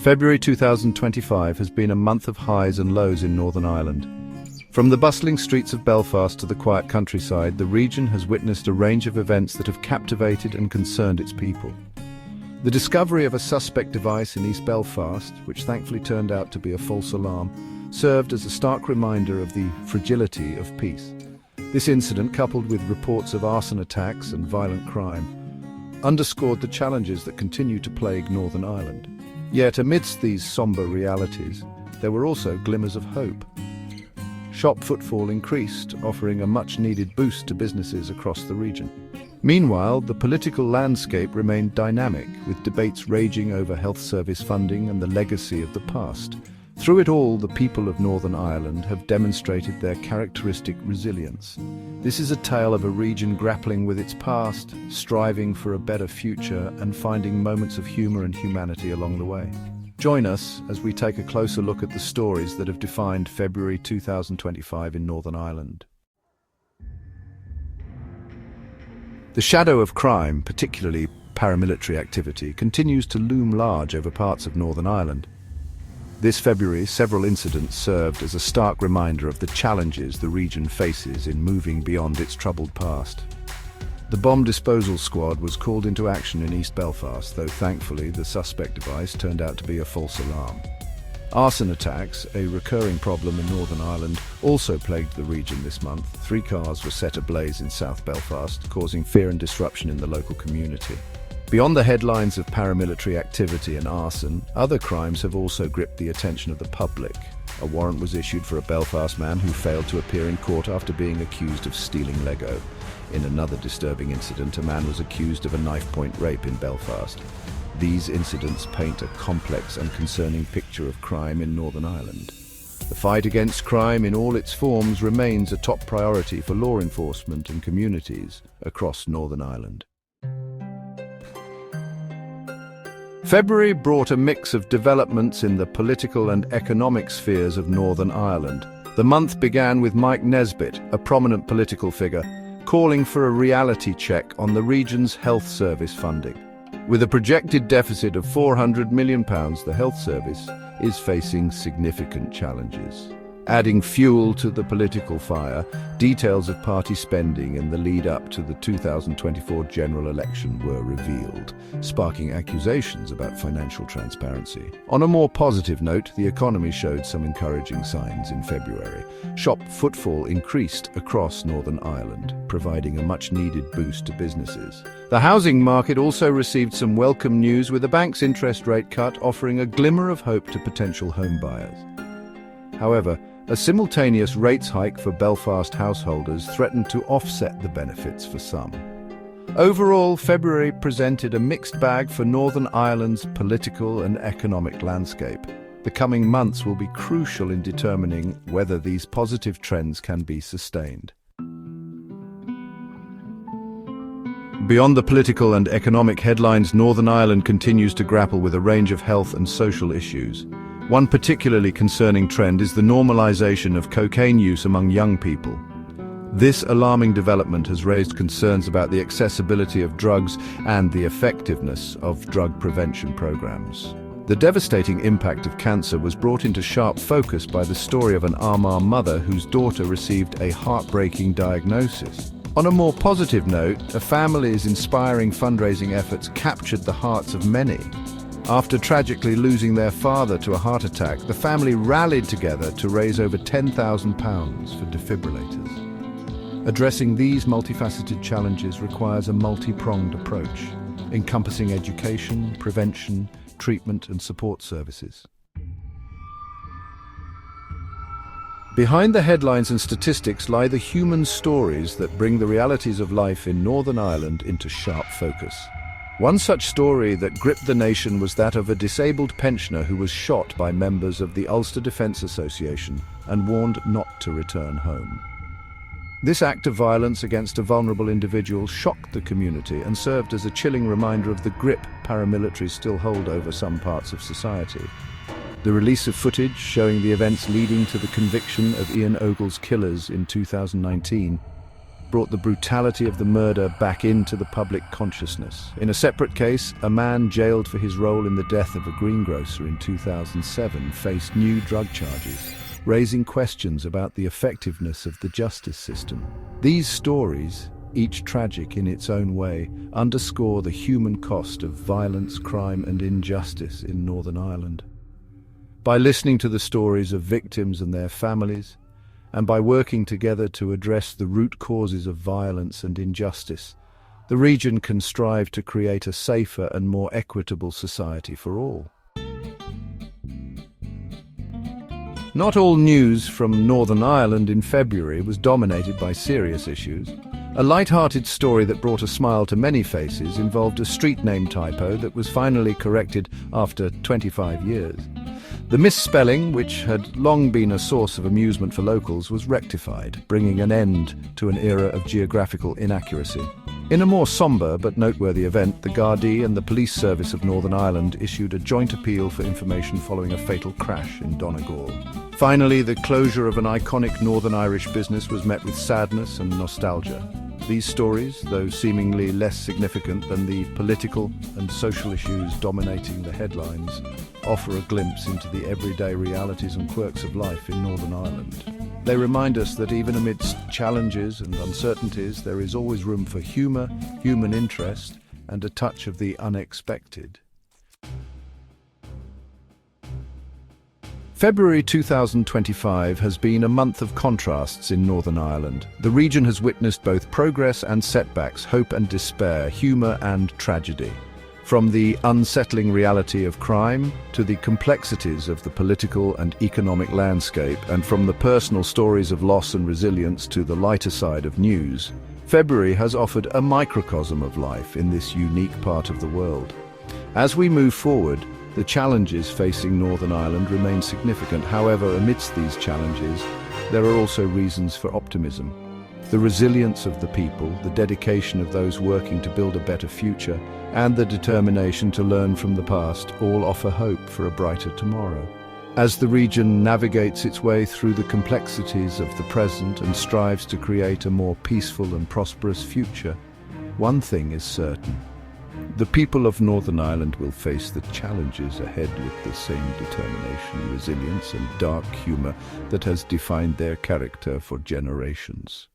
February 2025 has been a month of highs and lows in Northern Ireland. From the bustling streets of Belfast to the quiet countryside, the region has witnessed a range of events that have captivated and concerned its people. The discovery of a suspect device in East Belfast, which thankfully turned out to be a false alarm, served as a stark reminder of the fragility of peace. This incident, coupled with reports of arson attacks and violent crime, underscored the challenges that continue to plague Northern Ireland. Yet amidst these somber realities, there were also glimmers of hope. Shop footfall increased, offering a much-needed boost to businesses across the region. Meanwhile, the political landscape remained dynamic, with debates raging over health service funding and the legacy of the past. Through it all, the people of Northern Ireland have demonstrated their characteristic resilience. This is a tale of a region grappling with its past, striving for a better future, and finding moments of humour and humanity along the way. Join us as we take a closer look at the stories that have defined February 2025 in Northern Ireland. The shadow of crime, particularly paramilitary activity, continues to loom large over parts of Northern Ireland. This February, several incidents served as a stark reminder of the challenges the region faces in moving beyond its troubled past. The bomb disposal squad was called into action in East Belfast, though thankfully the suspect device turned out to be a false alarm. Arson attacks, a recurring problem in Northern Ireland, also plagued the region this month. 3 cars were set ablaze in South Belfast, causing fear and disruption in the local community. Beyond the headlines of paramilitary activity and arson, other crimes have also gripped the attention of the public. A warrant was issued for a Belfast man who failed to appear in court after being accused of stealing Lego. In another disturbing incident, a man was accused of a knife-point rape in Belfast. These incidents paint a complex and concerning picture of crime in Northern Ireland. The fight against crime in all its forms remains a top priority for law enforcement and communities across Northern Ireland. February brought a mix of developments in the political and economic spheres of Northern Ireland. The month began with Mike Nesbitt, a prominent political figure, calling for a reality check on the region's health service funding. With a projected deficit of £400 million, the health service is facing significant challenges. Adding fuel to the political fire, details of party spending in the lead-up to the 2024 general election were revealed, sparking accusations about financial transparency. On a more positive note, the economy showed some encouraging signs in February. Shop footfall increased across Northern Ireland, providing a much-needed boost to businesses. The housing market also received some welcome news, with the bank's interest rate cut offering a glimmer of hope to potential home buyers. However, a simultaneous rates hike for Belfast householders threatened to offset the benefits for some. Overall, February presented a mixed bag for Northern Ireland's political and economic landscape. The coming months will be crucial in determining whether these positive trends can be sustained. Beyond the political and economic headlines, Northern Ireland continues to grapple with a range of health and social issues. One particularly concerning trend is the normalization of cocaine use among young people. This alarming development has raised concerns about the accessibility of drugs and the effectiveness of drug prevention programs. The devastating impact of cancer was brought into sharp focus by the story of an Armagh mother whose daughter received a heartbreaking diagnosis. On a more positive note, a family's inspiring fundraising efforts captured the hearts of many. After tragically losing their father to a heart attack, the family rallied together to raise over £10,000 for defibrillators. Addressing these multifaceted challenges requires a multi-pronged approach, encompassing education, prevention, treatment and support services. Behind the headlines and statistics lie the human stories that bring the realities of life in Northern Ireland into sharp focus. One such story that gripped the nation was that of a disabled pensioner who was shot by members of the Ulster Defence Association and warned not to return home. This act of violence against a vulnerable individual shocked the community and served as a chilling reminder of the grip paramilitaries still hold over some parts of society. The release of footage showing the events leading to the conviction of Ian Ogle's killers in 2019 brought the brutality of the murder back into the public consciousness. In a separate case, a man jailed for his role in the death of a greengrocer in 2007 faced new drug charges, raising questions about the effectiveness of the justice system. These stories, each tragic in its own way, underscore the human cost of violence, crime, and injustice in Northern Ireland. By listening to the stories of victims and their families, and by working together to address the root causes of violence and injustice, the region can strive to create a safer and more equitable society for all. Not all news from Northern Ireland in February was dominated by serious issues. A light-hearted story that brought a smile to many faces involved a street name typo that was finally corrected after 25 years. The misspelling, which had long been a source of amusement for locals, was rectified, bringing an end to an era of geographical inaccuracy. In a more sombre but noteworthy event, the Gardaí and the Police Service of Northern Ireland issued a joint appeal for information following a fatal crash in Donegal. Finally, the closure of an iconic Northern Irish business was met with sadness and nostalgia. These stories, though seemingly less significant than the political and social issues dominating the headlines, offer a glimpse into the everyday realities and quirks of life in Northern Ireland. They remind us that even amidst challenges and uncertainties, there is always room for humour, human interest, and a touch of the unexpected. February 2025 has been a month of contrasts in Northern Ireland. The region has witnessed both progress and setbacks, hope and despair, humour and tragedy. From the unsettling reality of crime to the complexities of the political and economic landscape, and from the personal stories of loss and resilience to the lighter side of news, February has offered a microcosm of life in this unique part of the world. As we move forward, the challenges facing Northern Ireland remain significant. However, amidst these challenges, there are also reasons for optimism. The resilience of the people, the dedication of those working to build a better future, and the determination to learn from the past all offer hope for a brighter tomorrow. As the region navigates its way through the complexities of the present and strives to create a more peaceful and prosperous future, one thing is certain. The people of Northern Ireland will face the challenges ahead with the same determination, resilience, and dark humour that has defined their character for generations.